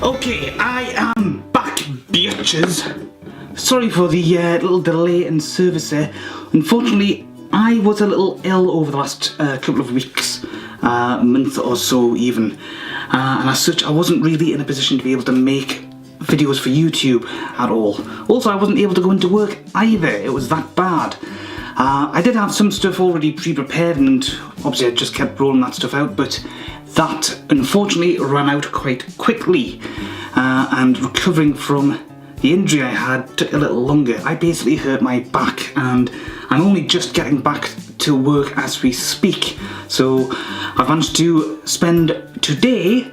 Okay, I am back, bitches. Sorry for the little delay in service there. Unfortunately, I was a little ill over the last couple of weeks, month or so even, and as such I wasn't really in a position to be able to make videos for YouTube at all. Also, I wasn't able to go into work either, it was that bad. I did have some stuff already pre-prepared and obviously I just kept rolling that stuff out, but that unfortunately ran out quite quickly, and recovering from the injury I had took a little longer. I basically hurt my back and I'm only just getting back to work as we speak. So I've managed to spend today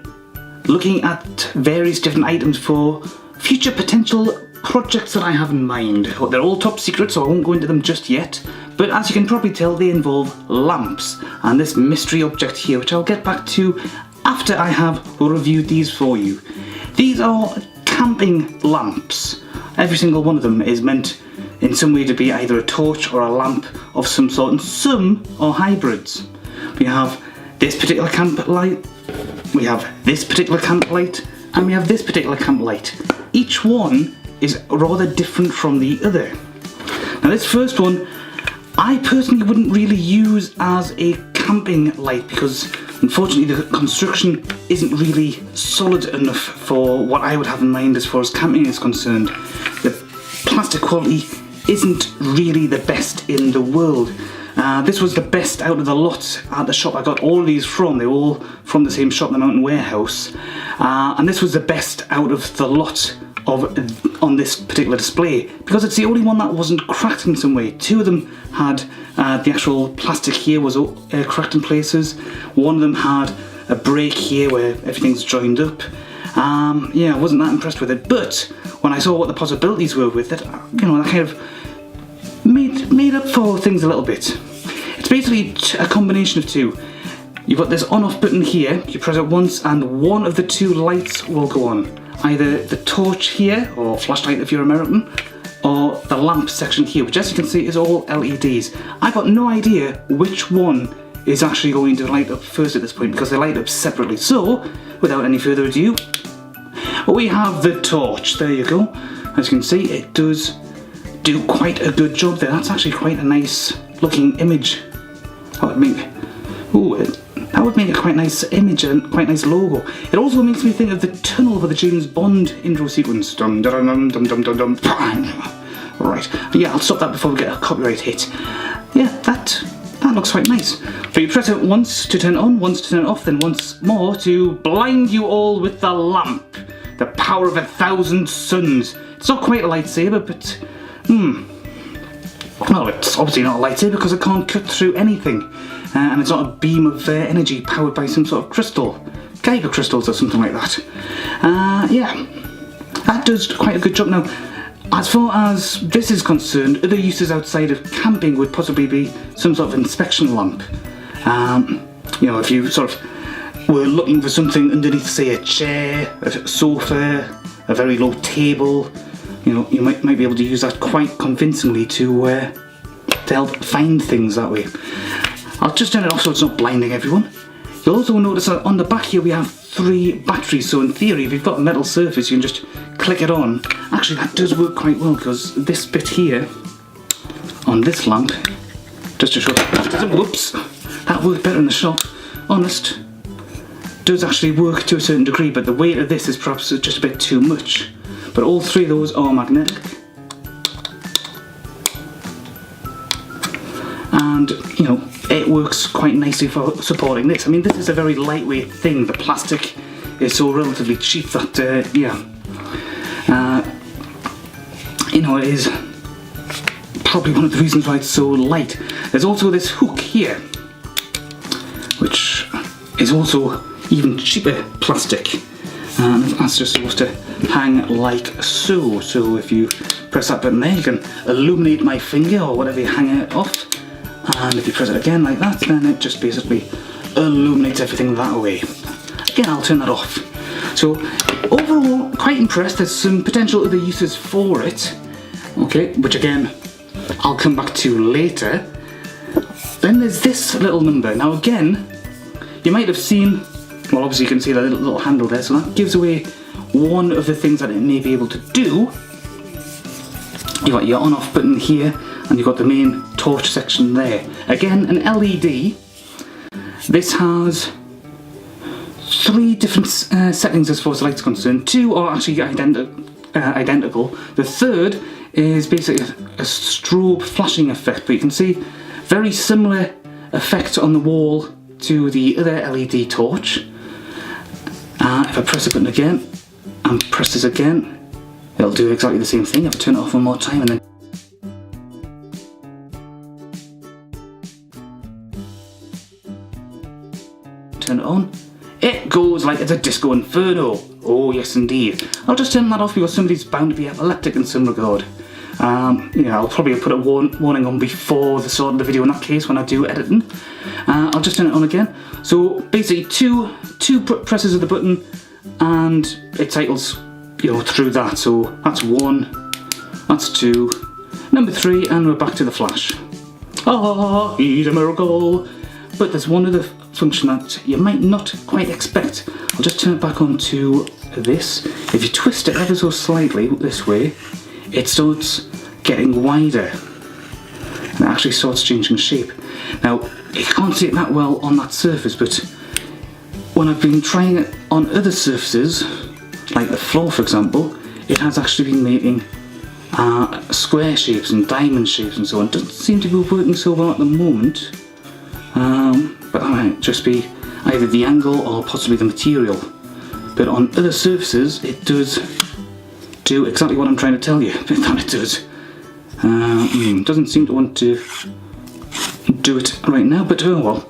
looking at various different items for future potential projects that I have in mind. They're all top secret, so I won't go into them just yet, but as you can probably tell, they involve lamps and this mystery object here, which I'll get back to after I have reviewed these for you. These are camping lamps. Every single one of them is meant in some way to be either a torch or a lamp of some sort, and some are hybrids. We have this particular camp light, we have this particular camp light, and we have this particular camp light. Each one is rather different from the other. Now this first one, I personally wouldn't really use as a camping light because unfortunately the construction isn't really solid enough for what I would have in mind as far as camping is concerned. The plastic quality isn't really the best in the world. This was the best out of the lot at the shop I got all these from. They were all from the same shop, the Mountain Warehouse, and this was the best out of the lot on this particular display because it's the only one that wasn't cracked in some way. Two of them had the actual plastic here was cracked in places. One of them had a break here where everything's joined up. Yeah, I wasn't that impressed with it, but when I saw what the possibilities were with it, you know, that kind of made up for things a little bit. It's basically a combination of two. You've got this on-off button here, you press it once and one of the two lights will go on. Either the torch here, or flashlight if you're American, or the lamp section here, which as you can see is all LEDs. I've got no idea which one is actually going to light up first at this point because they light up separately. So, without any further ado, we have the torch. There you go. As you can see, it does do quite a good job there. That's actually quite a nice looking image. That would make a quite nice image and quite nice logo. It also makes me think of the tunnel for the James Bond intro sequence. Dum dum dum dum dum dum dum. Right. Yeah, I'll stop that before we get a copyright hit. Yeah, that looks quite nice. So you press it once to turn it on, once to turn it off, then once more to blind you all with the lamp. The power of 1,000 suns. It's not quite a lightsaber, but well, it's obviously not a lightsaber because it can't cut through anything. And it's not a beam of energy powered by some sort of crystal. Kyber crystals or something like that. Yeah, that does quite a good job. Now, as far as this is concerned, other uses outside of camping would possibly be some sort of inspection lamp. You know, if you sort of were looking for something underneath, say, a chair, a sofa, a very low table, you know, you might be able to use that quite convincingly to help find things that way. I'll just turn it off so it's not blinding everyone. You'll also notice that on the back here we have 3 batteries, so in theory if you've got a metal surface you can just click it on. Actually that does work quite well because this bit here on this lamp, just to show whoops, that worked better in the shop, honest, does actually work to a certain degree, but the weight of this is perhaps just a bit too much. But all 3 of those are magnetic. And, you know, it works quite nicely for supporting this. I mean, this is a very lightweight thing. The plastic is so relatively cheap that, yeah, you know, it is probably one of the reasons why it's so light. There's also this hook here, which is also even cheaper plastic. And that's just supposed to hang like so. So if you press that button there, you can illuminate my finger or whatever you hang it off. And if you press it again like that, then it just basically illuminates everything that way. Again, I'll turn that off. So overall, quite impressed. There's some potential other uses for it. Okay, which again, I'll come back to later. Then there's this little number. Now again, you might have seen well, obviously you can see the little handle there, so that gives away one of the things that it may be able to do. You've got your on-off button here, and you've got the main torch section there. Again, an LED. This has 3 different settings as far as the light's concerned. 2 are actually identical. The third is basically a strobe flashing effect, but you can see very similar effect on the wall to the other LED torch. If I press the button again and press this again, it'll do exactly the same thing. If I turn it off one more time and then turn it on, it goes like it's a disco inferno. Oh yes indeed. I'll just turn that off because somebody's bound to be epileptic in some regard. I'll probably put a warning on before the start of the video in that case when I do editing. I'll just turn it on again. So basically two presses of the button and it cycles through that. So that's 1, that's 2, number 3, and we're back to the flash. Ah, he's a miracle. But there's one other function that you might not quite expect. I'll just turn it back on to this. If you twist it ever so slightly this way, it starts getting wider and it actually starts changing shape. Now, you can't see it that well on that surface, but when I've been trying it on other surfaces, like the floor for example, it has actually been making square shapes and diamond shapes and so on. It doesn't seem to be working so well at the moment, but that might just be either the angle or possibly the material. But on other surfaces, it does do exactly what I'm trying to tell you that it does. Doesn't seem to want to do it right now, but oh well.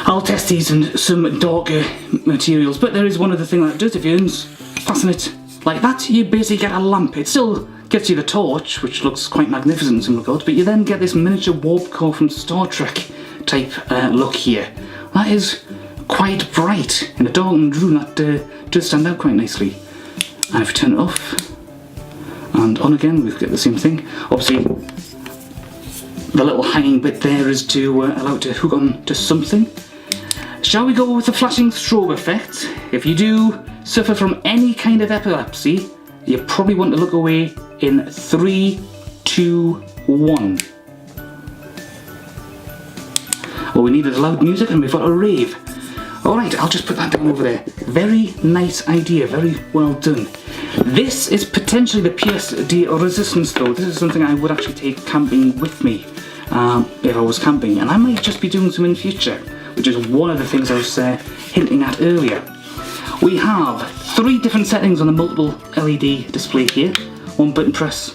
I'll test these in some darker materials, but there is one other thing that it does. If you fasten it like that, you basically get a lamp. It still gets you the torch, which looks quite magnificent in some regards, but you then get this miniature warp core from Star Trek type look here. That is quite bright in a darkened room. That does stand out quite nicely. And if you turn it off and on again, we get the same thing. Obviously, the little hanging bit there is to allow it to hook on to something. Shall we go with the flashing strobe effect? If you do suffer from any kind of epilepsy, you probably want to look away in 3, 2, 1. Well, we needed loud music and we've got a rave. Alright, I'll just put that down over there. Very nice idea, very well done. This is potentially the pièce de résistance though. This is something I would actually take camping with me if I was camping, and I might just be doing some in future, which is one of the things I was hinting at earlier. We have 3 different settings on the multiple LED display here. One button press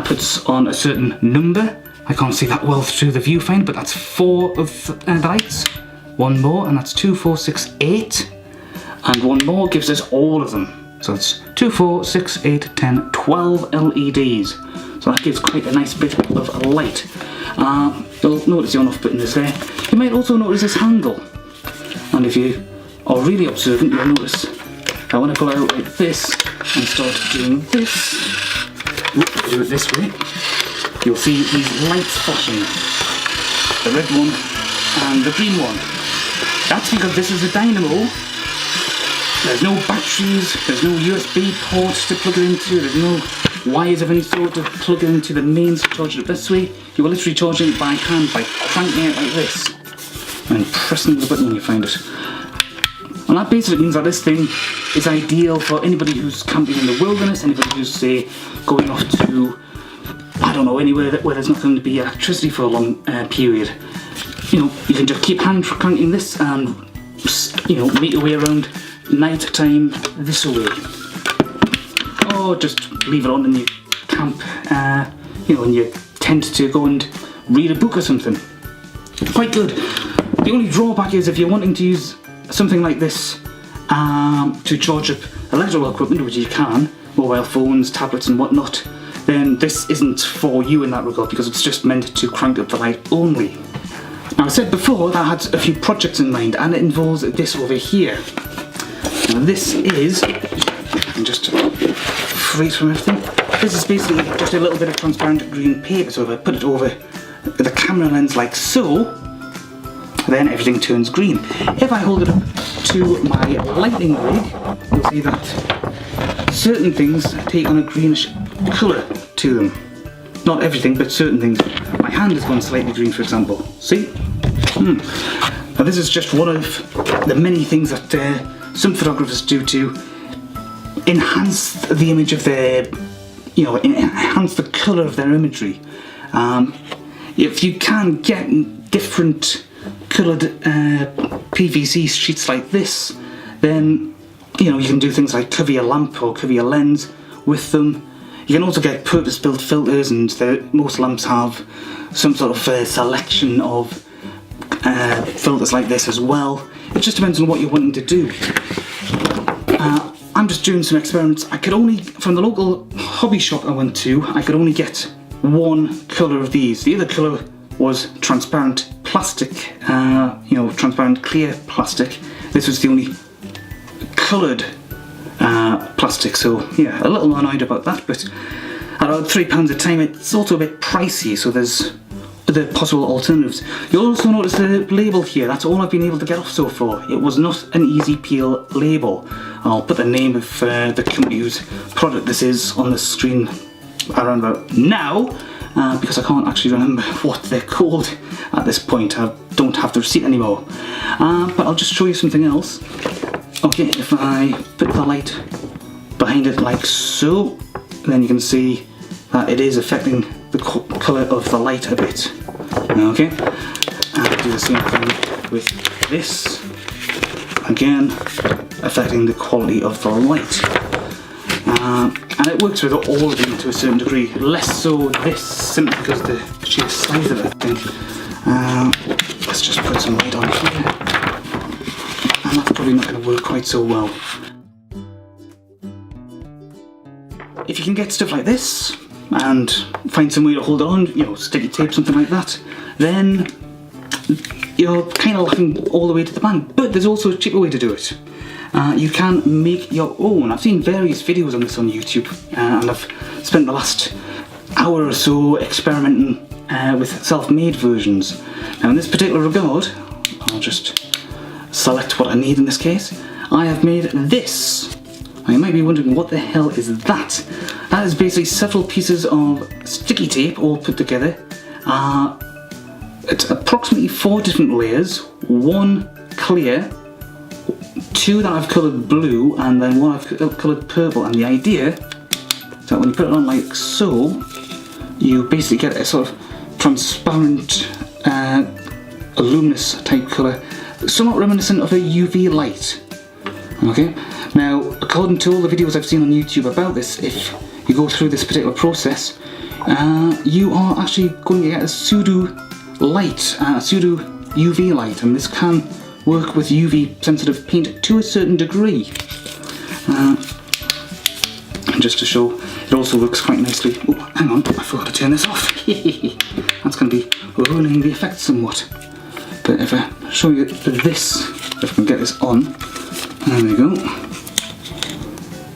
puts on a certain number. I can't see that well through the viewfinder, but that's 4 of the lights. One more, and that's 2, 4, 6, 8. And one more gives us all of them. So it's 2, 4, 6, 8, 10, 12 LEDs. So that gives quite a nice bit of light. You'll notice the on-off button is there. You might also notice this handle. And if you are really observant, you'll notice that when I pull out like this and start doing this, do it this way, you'll see these lights flashing. The red one and the green one. That's because this is a dynamo. There's no batteries, there's no USB ports to plug it into, there's no wires of any sort to plug it into the mains to charge it this way. You are literally charging it by hand by cranking it like this and pressing the button when you find it. And that basically means that this thing is ideal for anybody who's camping in the wilderness, anybody who's, say, going off to, I don't know, anywhere where there's not going to be electricity for a long period. You can just keep hand cranking this and, make your way around night time this way. Or just leave it on in your camp, in your tent to go and read a book or something. Quite good. The only drawback is if you're wanting to use something like this to charge up electrical equipment, which you can, mobile phones, tablets and whatnot, then this isn't for you in that regard because it's just meant to crank up the light only. Now I said before that I had a few projects in mind, and it involves this over here. Now this is, I'm just free from everything, this is basically just a little bit of transparent green paper, so if I put it over the camera lens like so, then everything turns green. If I hold it up to my lighting rig, you'll see that certain things take on a greenish colour to them. Not everything, but certain things. My hand has gone slightly green, for example. See? Now this is just one of the many things that some photographers do to enhance the image of their, enhance the colour of their imagery. If you can get different coloured PVC sheets like this, then you can do things like cover your lamp or cover your lens with them. You can also get purpose-built filters, and most lamps have some sort of selection of filters like this as well. It just depends on what you're wanting to do. I'm just doing some experiments. I could only, from the local hobby shop I went to, I could only get one colour of these. The other colour was transparent plastic, transparent clear plastic. This was the only coloured plastic, so yeah, a little annoyed about that, but at about £3 a time it's also a bit pricey, so there's other possible alternatives. You'll also notice the label here. That's all I've been able to get off so far. It was not an easy peel label. I'll put the name of the company whose product this is on the screen around about now, because I can't actually remember what they're called at this point. I don't have the receipt anymore. But I'll just show you something else. Okay, if I put the light behind it like so, then you can see that it is affecting the colour of the light a bit. Okay, and I'll do the same thing with this. Again, affecting the quality of the light. And it works with all of them to a certain degree. Less so this, simply because the sheer size of it, I think. Let's just put some light on here. And that's probably not going to work quite so well. If you can get stuff like this, and find some way to hold it on, sticky tape, something like that, then you're kind of laughing all the way to the bank. But there's also a cheaper way to do it. You can make your own. I've seen various videos on this on YouTube, and I've spent the last hour or so experimenting with self-made versions. Now in this particular regard, I'll just select what I need in this case. I have made this. Now you might be wondering, what the hell is that? That is basically several pieces of sticky tape all put together. It's approximately 4 different layers, 1 clear, 2 that I've coloured blue, and then 1 I've coloured purple. And the idea is that when you put it on like so, you basically get a sort of transparent, luminous type colour, somewhat reminiscent of a UV light. Okay, now according to all the videos I've seen on YouTube about this, if you go through this particular process, you are actually going to get a pseudo light, a pseudo UV light, and this can work with UV sensitive paint to a certain degree. And just to show, it also works quite nicely. Oh, hang on, I forgot to turn this off. That's going to be ruining the effect somewhat. But if I show you this, if I can get this on, there we go.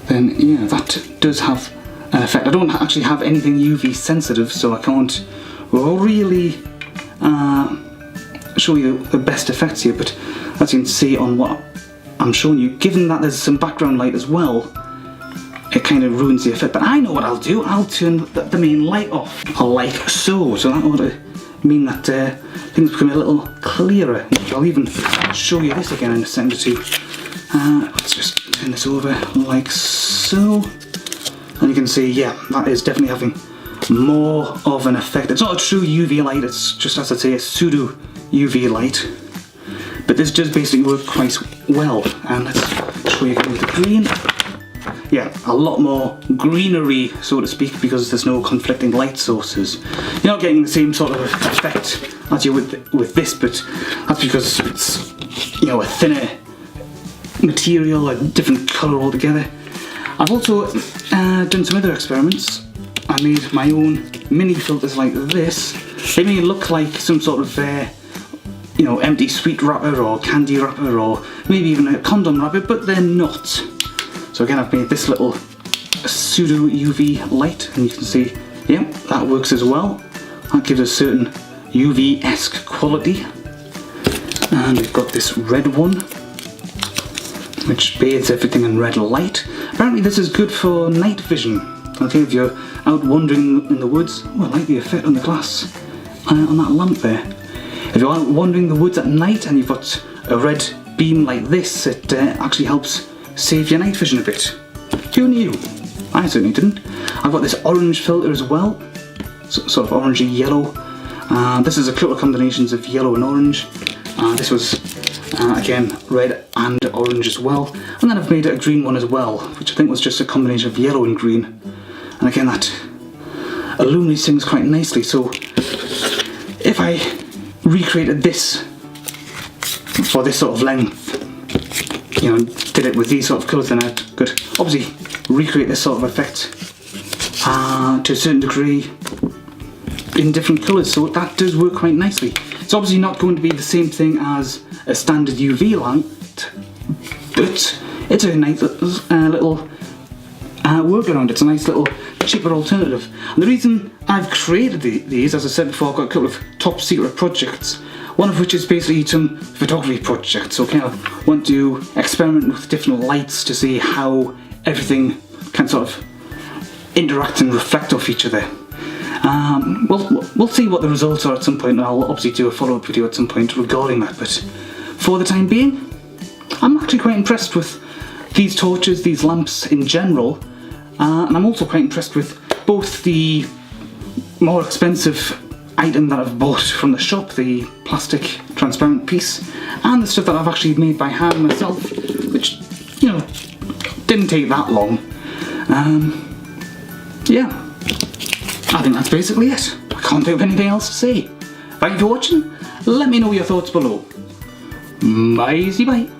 Then yeah, that does have an effect. I don't actually have anything UV sensitive, so I can't really show you the best effects here, but as you can see on what I'm showing you, given that there's some background light as well, it kind of ruins the effect. But I know what I'll do. I'll turn the main light off, like so. So that ought to mean that things become a little clearer. I'll even show you this again in a second or two. Let's just turn this over like so. And you can see, yeah, that is definitely having more of an effect. It's not a true UV light, it's just, as I say, a pseudo UV light. But this does basically work quite well. And let's show you again with the green. Yeah, a lot more greenery, so to speak, because there's no conflicting light sources. You're not getting the same sort of effect as you would with this, but that's because it's, a thinner material, a different colour altogether. I've also done some other experiments. I made my own mini filters like this. They may look like some sort of empty sweet wrapper or candy wrapper or maybe even a condom wrapper, but they're not. So again, I've made this little pseudo UV light, and you can see, yeah, that works as well. That gives a certain UV-esque quality. And we've got this red one. which bathes everything in red light. Apparently this is good for night vision. Okay, if you're out wandering in the woods, oh, I like the effect on the glass on that lamp there. If you're out wandering the woods at night and you've got a red beam like this, it actually helps save your night vision a bit. Who knew? I certainly didn't. I've got this orange filter as well, sort of orangey yellow. This is a couple of combinations of yellow and orange. This was again red and orange as well, and then I've made a green one as well, which I think was just a combination of yellow and green, and again that illuminates things quite nicely. So if I recreated this for this sort of length, you know, did it with these sort of colours, then I could obviously recreate this sort of effect to a certain degree in different colours, so that does work quite nicely. It's obviously not going to be the same thing as a standard UV light, but it's a nice little workaround. It's a nice little cheaper alternative. And the reason I've created these, as I said before, I've got a couple of top secret projects, one of which is basically some photography projects. So kind of want to experiment with different lights to see how everything can sort of interact and reflect off each other. We'll see what the results are at some point, and I'll obviously do a follow-up video at some point regarding that, but for the time being, I'm actually quite impressed with these torches, these lamps in general, and I'm also quite impressed with both the more expensive item that I've bought from the shop, the plastic transparent piece, and the stuff that I've actually made by hand myself, which, you know, didn't take that long. Yeah. I think that's basically it. I can't think of anything else to say. Thank you for watching. Let me know your thoughts below. Bye.